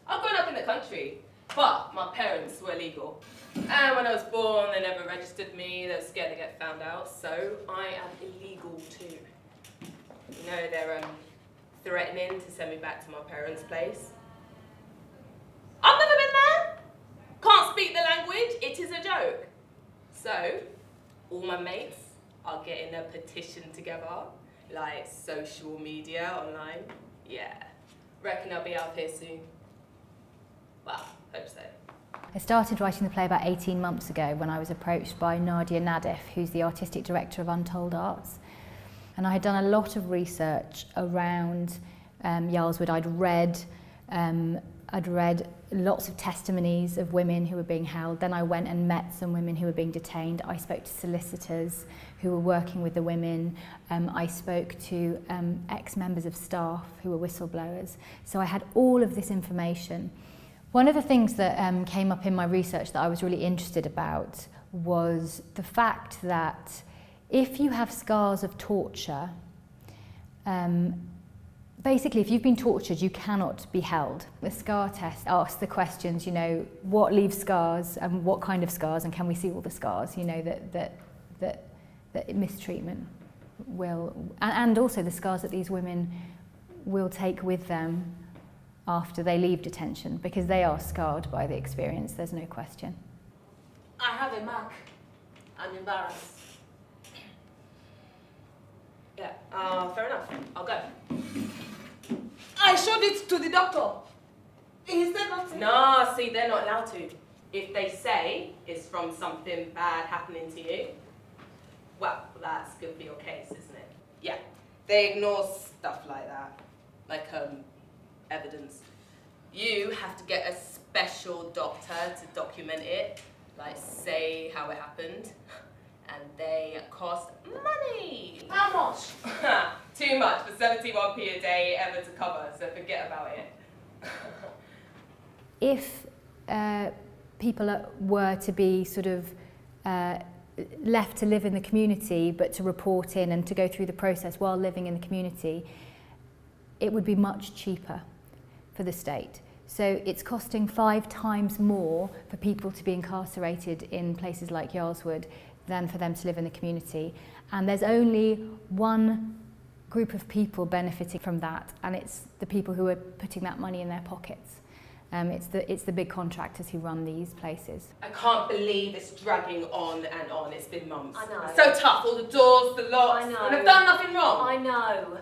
I've grown up in the country, but my parents were legal. And when I was born, they never registered me. They were scared to get found out, so I am illegal too. You know, they're threatening to send me back to my parents' place. I've never been there. Can't speak the language. It is a joke. So, all my mates are getting a petition together, like social media, online. Yeah, reckon I'll be out here soon. Well, hope so. I started writing the play about 18 months ago when I was approached by Nadia Nadif, who's the artistic director of Untold Arts. And I had done a lot of research around Yarlswood. I'd read lots of testimonies of women who were being held. Then I went and met some women who were being detained. I spoke to solicitors who were working with the women. I spoke to ex-members of staff who were whistleblowers. So I had all of this information. One of the things that came up in my research that I was really interested about was the fact that if you have scars of torture, basically, if you've been tortured, you cannot be held. The scar test asks the questions, you know, what leaves scars and what kind of scars, and can we see all the scars, you know, that mistreatment will, and also the scars that these women will take with them after they leave detention, because they are scarred by the experience, there's no question. I have a mark. I'm embarrassed. Yeah, fair enough. I'll go. I showed it to the doctor. He said nothing. No, see, they're not allowed to. If they say it's from something bad happening to you, well, that's good for your case, isn't it? Yeah, they ignore stuff like that, like evidence. You have to get a special doctor to document it, like say how it happened, and they cost money. How much? Too much for 71p a day ever to cover, so forget about it. If people were to be sort of left to live in the community but to report in and to go through the process while living in the community, it would be much cheaper for the state. So it's costing 5 times more for people to be incarcerated in places like Yarlswood than for them to live in the community. And there's only one group of people benefiting from that, and it's the people who are putting that money in their pockets. It's the big contractors who run these places. I can't believe it's dragging on and on. It's been months. I know. It's so tough, all the doors, the locks, I know. and I've done nothing wrong. I know.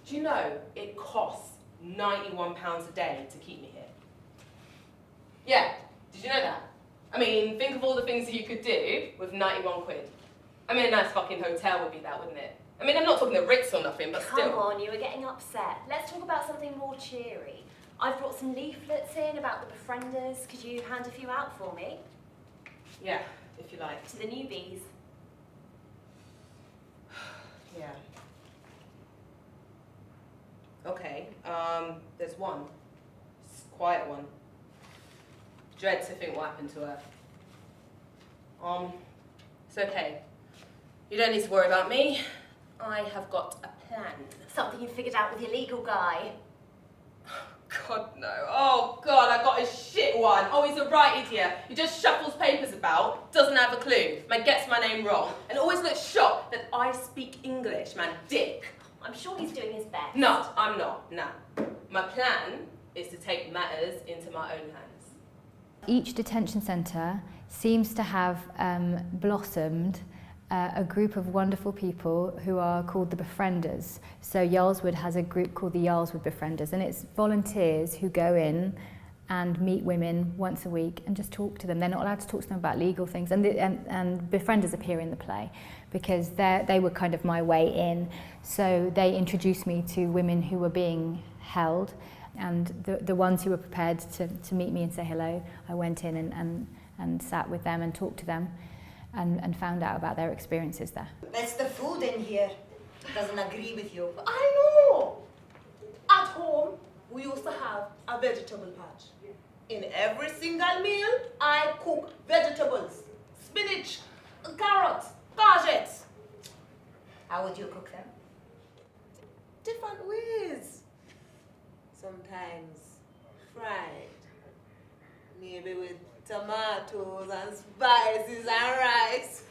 Do you know it costs £91 a day to keep me here? Yeah, did you know that? I mean, think of all the things that you could do with 91 quid. I mean, a nice fucking hotel would be that, wouldn't it? I mean, I'm not talking the Ritz or nothing, but still. Come on, you were getting upset. Let's talk about something more cheery. I've brought some leaflets in about the befrienders. Could you hand a few out for me? Yeah, if you like. To the newbies. Yeah. Okay, there's one. It's a quiet one. Dread to think what happened to her. It's okay. You don't need to worry about me. I have got a plan. Something you figured out with your legal guy. God, no. Oh, God, I got a shit one. Oh, he's a right idiot. He just shuffles papers about, doesn't have a clue, man gets my name wrong, and always looks shocked that I speak English, man. Dick. I'm sure he's doing his best. No, I'm not. Nah. My plan is to take matters into my own hands. Each detention centre seems to have blossomed a group of wonderful people who are called the Befrienders. So Yarlswood has a group called the Yarlswood Befrienders, and it's volunteers who go in and meet women once a week and just talk to them. They're not allowed to talk to them about legal things, and Befrienders appear in the play because they were kind of my way in. So they introduced me to women who were being held, and the ones who were prepared to meet me and say hello, I went in and sat with them and talked to them and found out about their experiences there. That's the food in here. Doesn't agree with you. I know! At home, we used to have a vegetable patch. In every single meal, I cook vegetables. Spinach, carrots, courgettes. How would you cook them? Different ways. Sometimes tomatoes and spices and rice.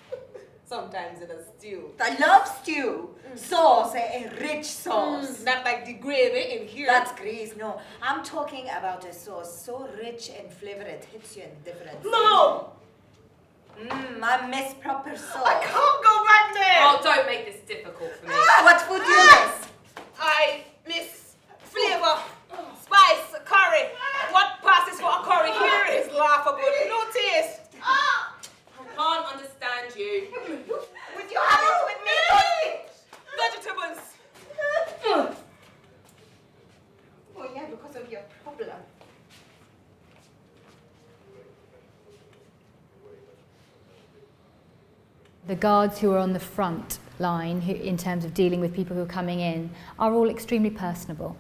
Sometimes in a stew. I love stew. Sauce, a rich sauce. Not like the gravy in here. That's grease, no. I'm talking about a sauce so rich in flavor it hits you in different. No! I miss proper sauce. I can't go back there! Oh, don't make this difficult for me. What food do you miss? I miss flavor, spice, curry. What passes for a curry here is laughable. No taste. I can't understand you. Would you have it with me? Vegetables. Oh yeah, because of your problem. The guards who are on the front line, who, in terms of dealing with people who are coming in, are all extremely personable.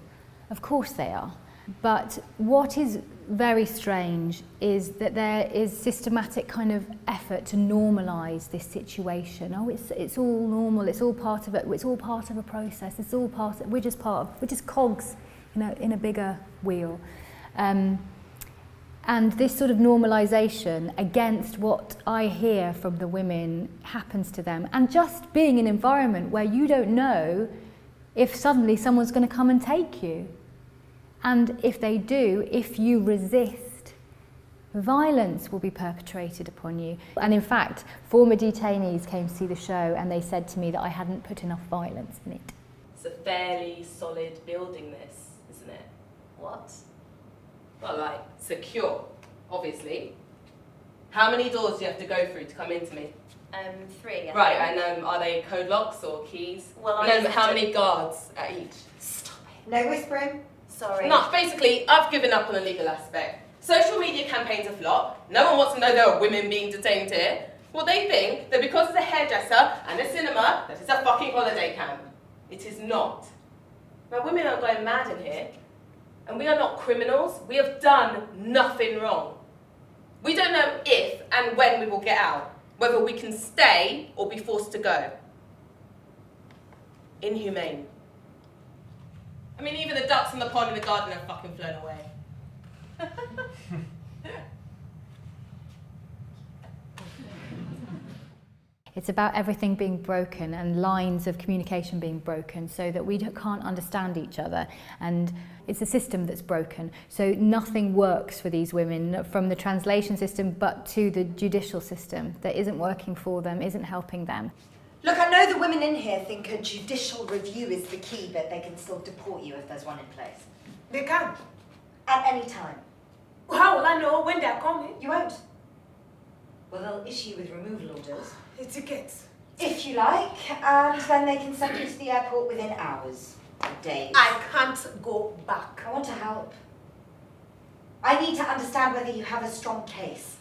Of course they are. But what is very strange is that there is systematic kind of effort to normalise this situation. Oh, it's all normal. It's all part of it. It's all part of a process. It's all part of, we're just cogs, in a bigger wheel. And this sort of normalisation against what I hear from the women happens to them. And just being in an environment where you don't know if suddenly someone's going to come and take you. And if they do, if you resist, violence will be perpetrated upon you. And in fact, former detainees came to see the show and they said to me that I hadn't put enough violence in it. It's a fairly solid building, this, isn't it? What? Well, like, secure, obviously. How many doors do you have to go through to come into me? 3. Right, and are they code locks or keys? Well, and then how many guards at each? Stop it. No whispering. Sorry. No, basically, I've given up on the legal aspect. Social media campaigns are flop. No one wants to know there are women being detained here. Well, they think that because it's a hairdresser and a cinema, that it's a fucking holiday camp. It is not. Now, women are going mad in here. And we are not criminals. We have done nothing wrong. We don't know if and when we will get out, whether we can stay or be forced to go. Inhumane. I mean, even the ducks in the pond in the garden have fucking flown away. It's about everything being broken and lines of communication being broken so that we can't understand each other. And it's a system that's broken. So nothing works for these women, from the translation system but to the judicial system that isn't working for them, isn't helping them. Look, I know the women in here think a judicial review is the key, but they can still deport you if there's one in place. They can. At any time. How will I know when they're coming? You won't. Well, they'll issue you with removal orders. A ticket. If you like, and then they can send you to the airport within hours or days. I can't go back. I want to help. I need to understand whether you have a strong case.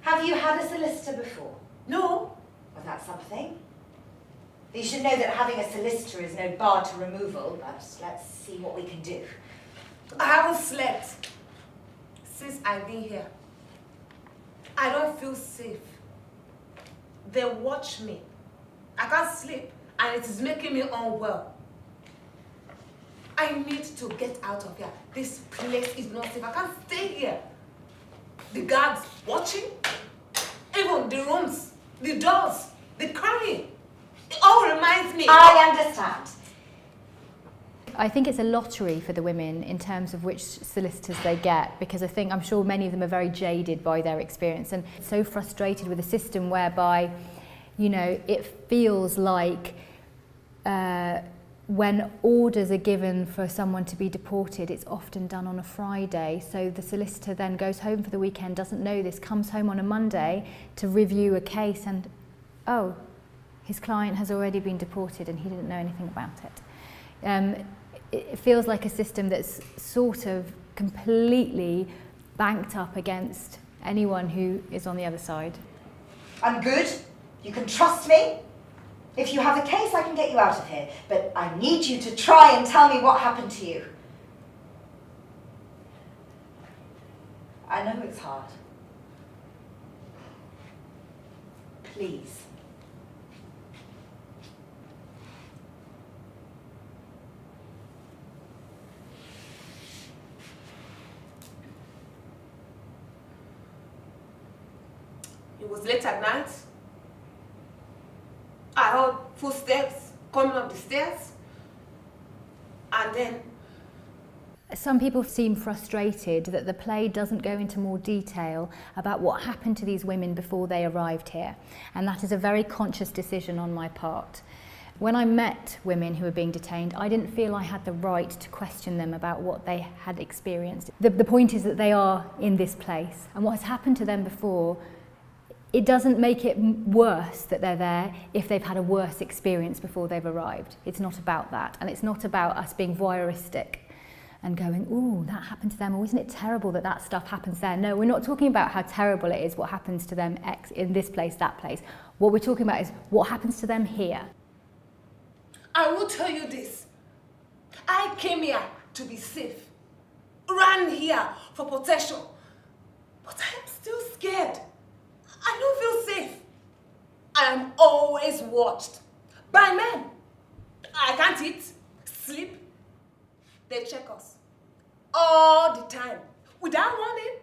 Have you had a solicitor before? No. Well, that's something. You should know that having a solicitor is no bar to removal, but let's see what we can do. I haven't slept since I've been here. I don't feel safe. They watch me. I can't sleep, and it is making me unwell. I need to get out of here. This place is not safe. I can't stay here. The guards watching, even the rooms, the doors, the crying. It all reminds me. I understand. I think it's a lottery for the women in terms of which solicitors they get, because I'm sure many of them are very jaded by their experience and so frustrated with a system whereby, it feels like when orders are given for someone to be deported, it's often done on a Friday. So the solicitor then goes home for the weekend, doesn't know this, comes home on a Monday to review a case and, oh, his client has already been deported and he didn't know anything about it. It feels like a system that's sort of completely banked up against anyone who is on the other side. I'm good. You can trust me. If you have a case, I can get you out of here. But I need you to try and tell me what happened to you. I know it's hard. Please. It was late at night. I heard footsteps coming up the stairs. And then Some people seem frustrated that the play doesn't go into more detail about what happened to these women before they arrived here. And that is a very conscious decision on my part. When I met women who were being detained, I didn't feel I had the right to question them about what they had experienced. The point is that they are in this place, and what has happened to them before, it doesn't make it worse that they're there if they've had a worse experience before they've arrived. It's not about that, and it's not about us being voyeuristic and going, ooh, that happened to them, or isn't it terrible that that stuff happens there? No, we're not talking about how terrible it is what happens to them in this place, that place. What we're talking about is what happens to them here. I will tell you this. I came here to be safe. Ran here for protection. But I am still scared. I don't feel safe. I am always watched by men. I can't eat, sleep. They check us all the time. Without warning,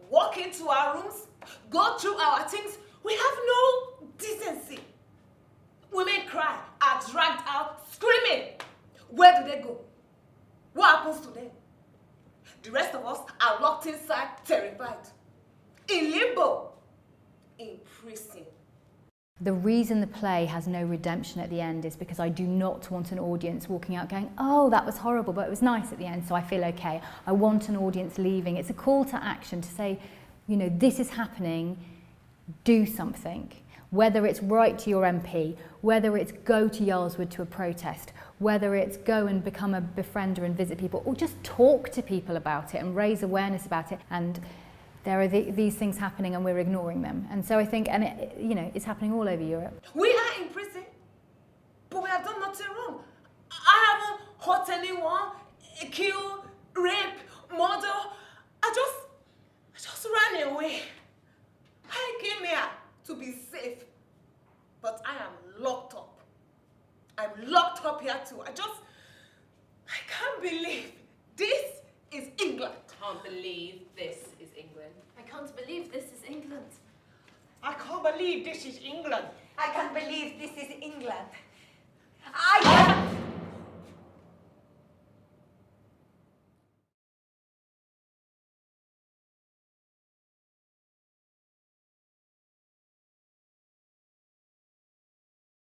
walk into our rooms, go through our things. We have no decency. Women cry, are dragged out, screaming. Where do they go? What happens to them? The rest of us are locked inside, terrified. In limbo. In prison. The reason the play has no redemption at the end is because I do not want an audience walking out going, oh, that was horrible, but it was nice at the end, so I feel okay. I want an audience leaving. It's a call to action to say, you know, this is happening, do something. Whether it's write to your MP, whether it's go to Yarlswood to a protest, whether it's go and become a befriender and visit people, or just talk to people about it and raise awareness about it. And there are these things happening and we're ignoring them. And so I think, and it, you know, it's happening all over Europe. We are in prison, but we have done nothing wrong. I haven't hurt anyone, killed, rape, murder. I just ran away. I came here to be safe, but I am locked up. I'm locked up here too. I can't believe this is England. Can't believe this is England. I can't believe this is England. I can't believe this is England. I can't believe this is England. I can't...